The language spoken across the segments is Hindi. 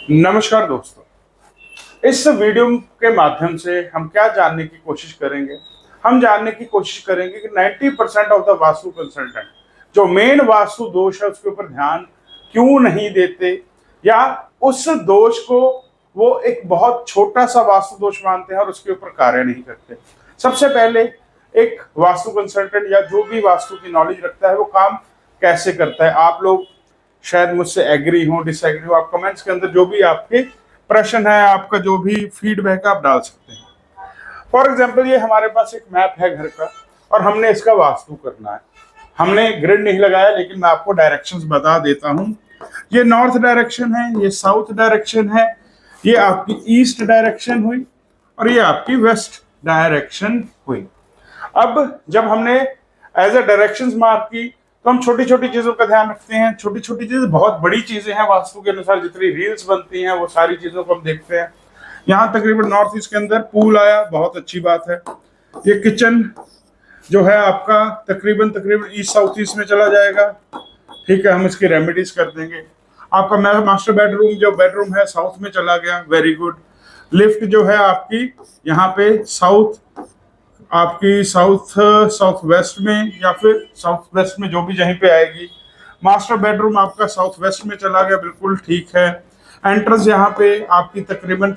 नमस्कार दोस्तों। इस वीडियो के माध्यम से हम क्या जानने की कोशिश करेंगे? हम जानने की कोशिश करेंगे कि 90% ऑफ द वास्तु कंसल्टेंट जो मेन वास्तु दोष है उसके ऊपर ध्यान क्यों नहीं देते, या उस दोष को वो एक बहुत छोटा सा वास्तु दोष मानते हैं और उसके ऊपर कार्य नहीं करते। सबसे पहले एक वास्तु कंसल्टेंट या जो भी वास्तु की नॉलेज रखता है वो काम कैसे करता है। आप लोग शायद मुझसे एग्री हो, डिसएग्री हो, आप कमेंट्स के अंदर जो भी आपके प्रश्न है, आपका जो भी फीडबैक आप डाल सकते हैं। फॉर एग्जाम्पल, ये हमारे पास एक मैप है घर का और हमने इसका वास्तु करना है। हमने ग्रिड नहीं लगाया, लेकिन मैं आपको डायरेक्शंस बता देता हूं। ये नॉर्थ डायरेक्शन है, ये साउथ डायरेक्शन है, ये आपकी ईस्ट डायरेक्शन हुई और ये आपकी वेस्ट डायरेक्शन हुई। अब जब हमने एज अ डायरेक्शंस मार्क की तो हम छोटी छोटी चीजों का ध्यान रखते हैं। छोटी छोटी चीजें बहुत बड़ी चीजें हैं वास्तु के अनुसार, जितनी रील्स बनती हैं वो सारी चीजों को हम देखते हैं। यहाँ तकरीबन नॉर्थ ईस्ट के अंदर पूल आया, बहुत अच्छी बात है। ये किचन जो है आपका तकरीबन तकरीबन ईस्ट साउथ ईस्ट में चला जाएगा। ठीक है, हम इसकी रेमेडीज कर देंगे। आपका मास्टर बेडरूम जो बेडरूम है साउथ में चला गया, वेरी गुड। लिफ्ट जो है आपकी यहाँ पे साउथ वेस्ट में या फिर साउथ वेस्ट में, जो भी जहीं पे आएगी। मास्टर बेडरूम आपका साउथ वेस्ट में चला गया, बिल्कुल ठीक है। एंट्रेंस यहाँ पे आपकी तकरीबन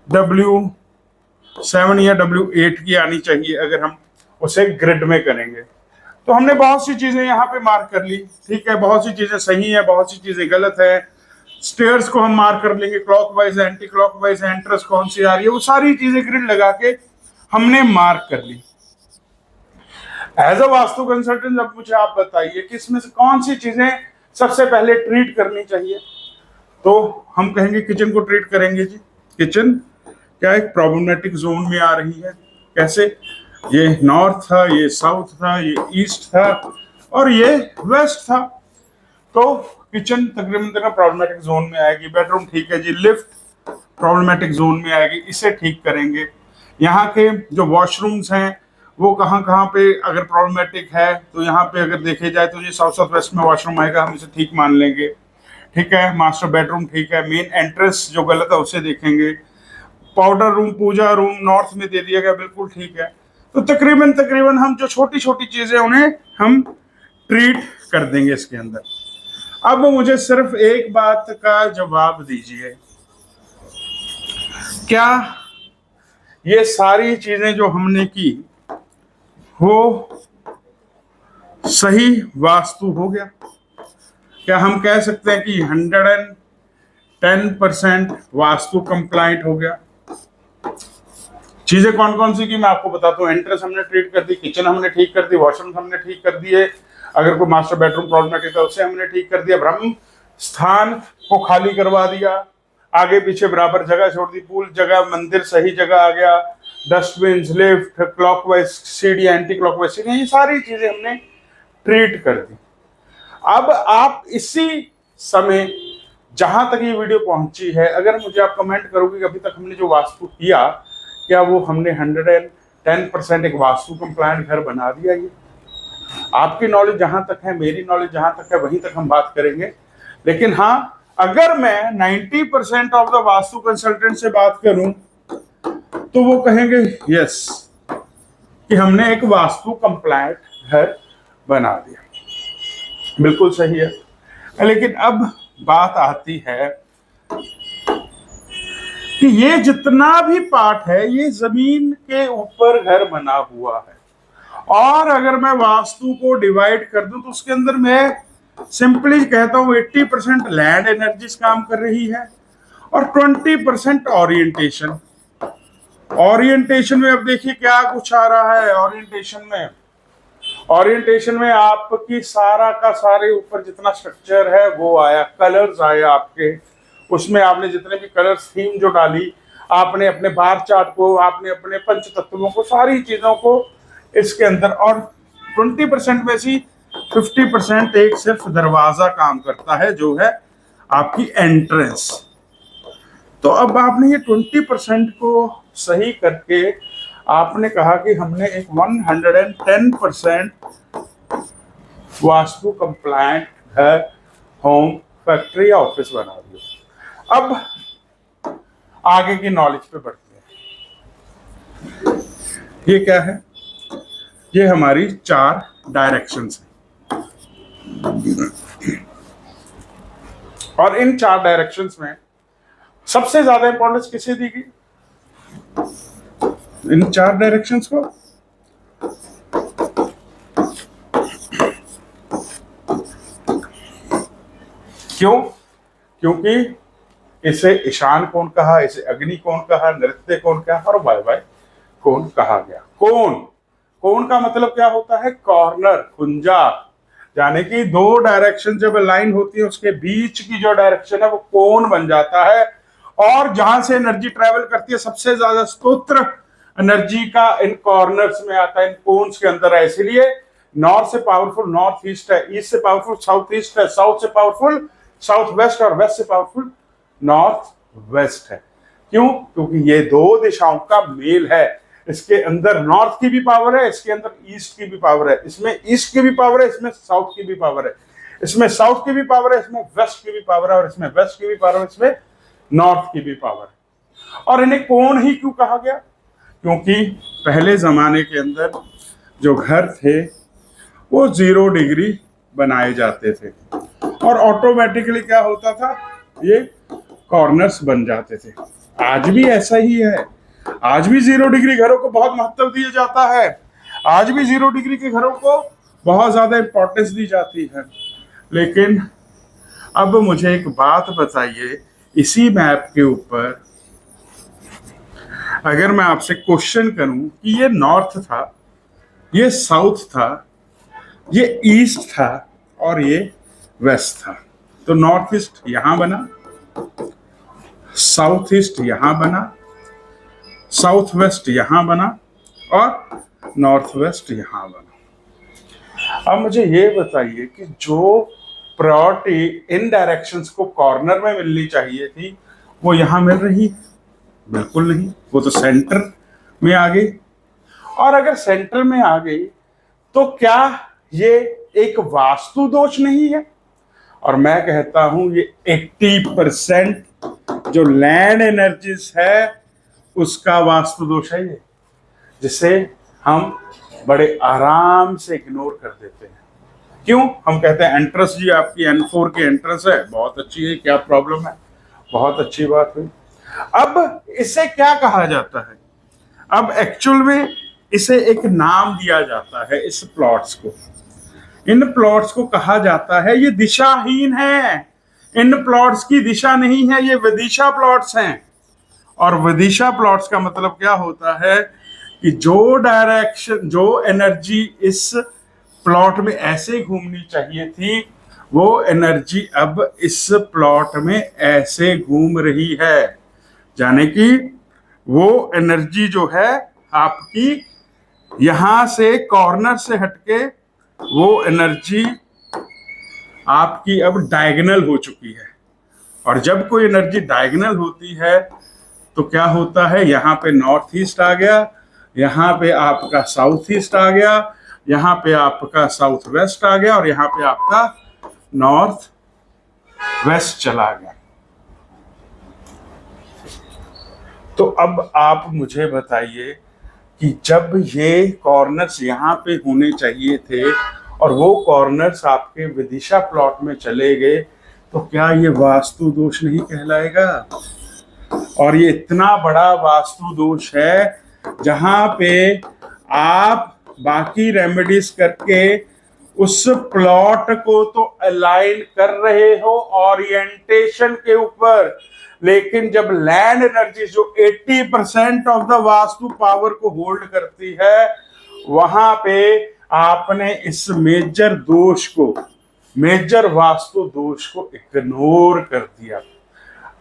W7 या W8 की आनी चाहिए अगर हम उसे ग्रिड में करेंगे। तो हमने बहुत सी चीजें यहाँ पे मार्क कर ली, ठीक है। बहुत सी चीजें सही है, बहुत सी चीजें गलत है। स्टेयर्स को हम मार्क कर लेंगे, क्लॉकवाइज है, एंटी क्लॉकवाइज है, एंट्रेंस कौन सी आ रही है, वो सारी चीजें ग्रिड लगा के हमने मार्क कर ली। एज अ वास्तु कंसल्टेंट अब मुझे आप बताइए कि इसमें से कौन सी चीजें सबसे पहले ट्रीट करनी चाहिए। तो हम कहेंगे किचन को ट्रीट करेंगे जी। किचन क्या एक प्रॉब्लमेटिक जोन में आ रही है? कैसे? ये नॉर्थ था, ये साउथ था, ये ईस्ट था और ये वेस्ट था। तो किचन तकरीबन प्रॉब्लमेटिक जोन में आएगी। बेडरूम ठीक है जी। लिफ्ट प्रॉब्लमेटिक जोन में आएगी, इसे ठीक करेंगे। यहाँ के जो वॉशरूम्स हैं वो कहाँ कहाँ पे अगर प्रॉब्लमेटिक है, तो यहाँ पे अगर देखे जाए तो ये साउथ साउथ वेस्ट में वॉशरूम आएगा, हम इसे ठीक मान लेंगे। ठीक है, मास्टर बेडरूम ठीक है। मेन एंट्रेंस जो गलत है उसे देखेंगे। पाउडर रूम, पूजा रूम नॉर्थ में दे दिया गया, बिल्कुल ठीक है। तो तकरीबन हम जो छोटी छोटी चीजें उन्हें हम ट्रीट कर देंगे इसके अंदर। अब मुझे सिर्फ एक बात का जवाब दीजिए, क्या ये सारी चीजें जो हमने की वो सही वास्तु हो गया? क्या हम कह सकते हैं कि 110% वास्तु कंप्लाइंट हो गया? चीजें कौन कौन सी की मैं आपको बताता हूँ। एंट्रेंस हमने ट्रीट कर दी, किचन हमने ठीक कर दी, वॉशरूम हमने ठीक कर दिए। अगर कोई मास्टर बेडरूम प्रॉब्लमेटिक है उसे हमने ठीक कर दिया। ब्रह्म स्थान को खाली करवा दिया, आगे पीछे बराबर जगह छोड़ दी। पूल जगह, मंदिर सही जगह आ गया। डस्टबिन, लिफ्ट, क्लॉकवाइज सीढ़ी, एंटी क्लॉकवाइज सीढ़ी, ये सारी चीजें हमने ट्रीट कर दी। अब आप इसी समय जहां तक ये वीडियो पहुंची है, अगर मुझे आप कमेंट करोगे कि अभी तक हमने जो वास्तु किया, क्या वो हमने 110% एक वास्तु कंप्लायंट घर बना दिया? ये आपकी नॉलेज जहां तक है, मेरी नॉलेज जहां तक है, वहीं तक हम बात करेंगे। लेकिन हाँ, अगर मैं 90% ऑफ द वास्तु कंसल्टेंट से बात करूं तो वो कहेंगे यस कि हमने एक वास्तु कंप्लायंट घर बना दिया, बिल्कुल सही है। लेकिन अब बात आती है कि ये जितना भी पार्ट है ये जमीन के ऊपर घर बना हुआ है, और अगर मैं वास्तु को डिवाइड कर दूं तो उसके अंदर मैं सिंपली कहता हूं 80% लैंड एनर्जीज काम कर रही है और 20% ओरिएंटेशन। ओरिएंटेशन में अब देखिए क्या कुछ आ रहा है। ओरिएंटेशन में आपकी सारा का सारे ऊपर जितना स्ट्रक्चर है वो आया, कलर्स आए आपके, उसमें आपने जितने भी कलर्स थीम जो डाली, आपने अपने बार चार्ट को, आपने अपने पंच तत्वों को, सारी चीजों को इसके अंदर। और 20% में से 50% एक सिर्फ दरवाजा काम करता है जो है आपकी एंट्रेंस। तो अब आपने ये 20% को सही करके आपने कहा कि हमने एक 110% वास्तु कंप्लायंट घर, होम, फैक्ट्री या ऑफिस बना दिया। अब आगे की नॉलेज पे बढ़ते हैं। ये क्या है? ये हमारी 4 डायरेक्शंस हैं और इन 4 डायरेक्शंस में सबसे ज्यादा इंपॉर्टेंस किसे दी गई? इन 4 डायरेक्शंस को क्यों? क्योंकि इसे ईशान कोण कहा, इसे अग्नि कोण कहा, नृत्य कोण कहा और वायव्य कोण कहा गया। कोण, कोण का मतलब क्या होता है? कॉर्नर, कुंजा, यानी कि 2 डायरेक्शन जब अलाइन होती है उसके बीच की जो डायरेक्शन है वो कोण बन जाता है। और जहां से एनर्जी ट्रेवल करती है सबसे ज्यादा स्रोत एनर्जी का इन कॉर्नर्स में आता है, इन कोन्स के अंदर है। इसलिए नॉर्थ से पावरफुल नॉर्थ ईस्ट है, ईस्ट से पावरफुल साउथ ईस्ट है, साउथ से पावरफुल साउथ वेस्ट और वेस्ट से पावरफुल नॉर्थ वेस्ट है। क्यों? क्योंकि ये 2 दिशाओं का मेल है। इसके अंदर नॉर्थ की भी पावर है, इसके अंदर ईस्ट की भी पावर है, इसमें ईस्ट की भी पावर है, इसमें साउथ की भी पावर है, इसमें साउथ की भी पावर है, इसमें वेस्ट की भी पावर है और इसमें वेस्ट की भी पावर है, इसमें नॉर्थ की भी पावर है। और इन्हें कोण ही क्यों कहा गया? क्योंकि पहले जमाने के अंदर जो घर थे वो 0 डिग्री बनाए जाते थे और ऑटोमेटिकली क्या होता था? ये कॉर्नर्स बन जाते थे। आज भी ऐसा ही है, आज भी 0 डिग्री घरों को बहुत महत्व दिया जाता है, आज भी 0 डिग्री के घरों को बहुत ज्यादा इंपॉर्टेंस दी जाती है। लेकिन अब मुझे एक बात बताइए, इसी मैप के ऊपर अगर मैं आपसे क्वेश्चन करूं कि ये नॉर्थ था, ये साउथ था, ये ईस्ट था और ये वेस्ट था, तो नॉर्थ ईस्ट यहां बना, साउथ ईस्ट यहां बना, साउथ वेस्ट यहां बना और नॉर्थ वेस्ट यहां बना। अब मुझे ये बताइए कि जो प्रायोरिटी इन डायरेक्शंस को कॉर्नर में मिलनी चाहिए थी वो यहां मिल रही? बिल्कुल नहीं, वो तो सेंटर में आ गई। और अगर सेंटर में आ गई तो क्या ये एक वास्तु दोष नहीं है? और मैं कहता हूं ये 80% जो लैंड एनर्जीज है उसका वास्तु दोष है ये, जिसे हम बड़े आराम से इग्नोर कर देते हैं। क्यों? हम कहते हैं एंट्रेंस जी आपकी N4 की एंट्रेंस है, बहुत अच्छी है, क्या प्रॉब्लम है? बहुत अच्छी बात हुई। अब इसे क्या कहा जाता है? अब एक्चुअल में इसे एक नाम दिया जाता है इस प्लॉट्स को। इन प्लॉट्स को कहा जाता है ये दिशाहीन है, इन प्लॉट्स की दिशा नहीं है, ये विदिशा प्लॉट्स हैं। और विदिशा प्लॉट्स का मतलब क्या होता है कि जो डायरेक्शन, जो एनर्जी इस प्लॉट में ऐसे घूमनी चाहिए थी वो एनर्जी अब इस प्लॉट में ऐसे घूम रही है, यानी कि वो एनर्जी जो है आपकी यहां से कॉर्नर से हटके वो एनर्जी आपकी अब डायगोनल हो चुकी है। और जब कोई एनर्जी डायगोनल होती है तो क्या होता है? यहाँ पे नॉर्थ ईस्ट आ गया, यहाँ पे आपका साउथ ईस्ट आ गया, यहाँ पे आपका साउथ वेस्ट आ गया और यहाँ पे आपका नॉर्थ वेस्ट चला गया। तो अब आप मुझे बताइए कि जब ये कॉर्नर्स यहाँ पे होने चाहिए थे और वो कॉर्नर्स आपके विदिशा प्लॉट में चले गए तो क्या ये वास्तु दोष नहीं कहलाएगा? और ये इतना बड़ा वास्तु दोष है जहां पे आप बाकी रेमेडीज करके उस प्लॉट को तो अलाइन कर रहे हो ओरिएंटेशन के ऊपर, लेकिन जब लैंड एनर्जी जो 80% ऑफ द वास्तु पावर को होल्ड करती है वहां पे आपने इस मेजर दोष को, मेजर वास्तु दोष को इग्नोर कर दिया।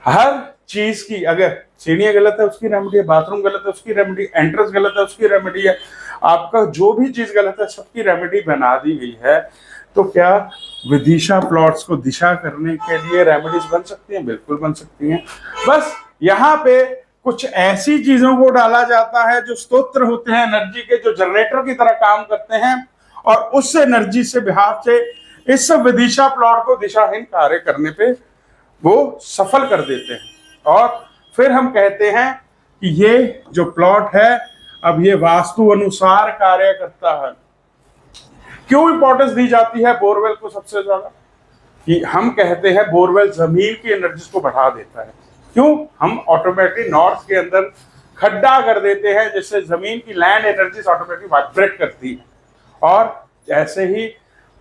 हर चीज की, अगर सीढ़ियां गलत है उसकी रेमेडी है, बाथरूम गलत है उसकी रेमेडी, एंट्रेंस गलत है उसकी रेमेडी है, आपका जो भी चीज गलत है सबकी रेमेडी बना दी गई है। तो क्या विदिशा प्लॉट्स को दिशा करने के लिए रेमेडीज बन सकती हैं? बिल्कुल बन सकती हैं। बस यहाँ पे कुछ ऐसी चीजों को डाला जाता है जो स्तोत्र होते हैं एनर्जी के, जो जनरेटर की तरह काम करते हैं और उस एनर्जी से बिहार से इस विदिशा प्लॉट को दिशाहीन कार्य करने पे वो सफल कर देते हैं। और फिर हम कहते हैं कि ये जो प्लॉट है अब ये वास्तु अनुसार कार्य करता है। क्यों इंपॉर्टेंस दी जाती है बोरवेल को सबसे ज्यादा? कि हम कहते हैं बोरवेल जमीन की एनर्जीज को बढ़ा देता है। क्यों? हम ऑटोमेटिक नॉर्थ के अंदर खड्डा कर देते हैं जिससे जमीन की लैंड एनर्जीज ऑटोमेटिक वाइब्रेट करती है। और ऐसे ही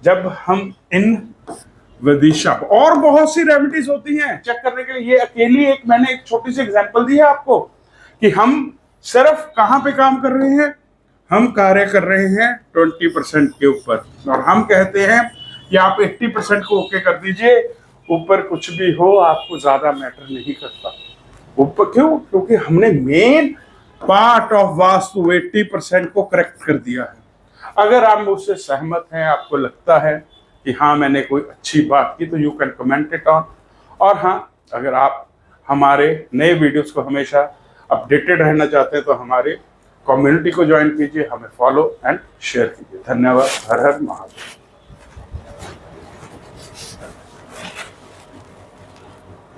जब हम इन विदिशा और बहुत सी रेमेडीज होती हैं चेक करने के लिए, ये अकेली एक मैंने एक छोटी सी एग्जांपल दी है आपको कि हम सिर्फ कहां पे काम कर रहे हैं, हम कार्य कर रहे हैं 20% के ऊपर। और हम कहते हैं कि आप 80% को ओके कर दीजिए, ऊपर कुछ भी हो आपको ज्यादा मैटर नहीं करता। ऊपर क्यों? क्योंकि हमने मेन पार्ट ऑफ वास्तु 80% को करेक्ट कर दिया है। अगर आप मुझसे सहमत हैं, आपको लगता है कि हाँ मैंने कोई अच्छी बात की, तो you can comment it on. और हाँ, अगर आप हमारे नए वीडियोस को हमेशा अपडेटेड रहना चाहते हैं तो हमारे कम्युनिटी को ज्वाइन कीजिए, हमें फॉलो एंड शेयर कीजिए। धन्यवाद। हर हर महादेव।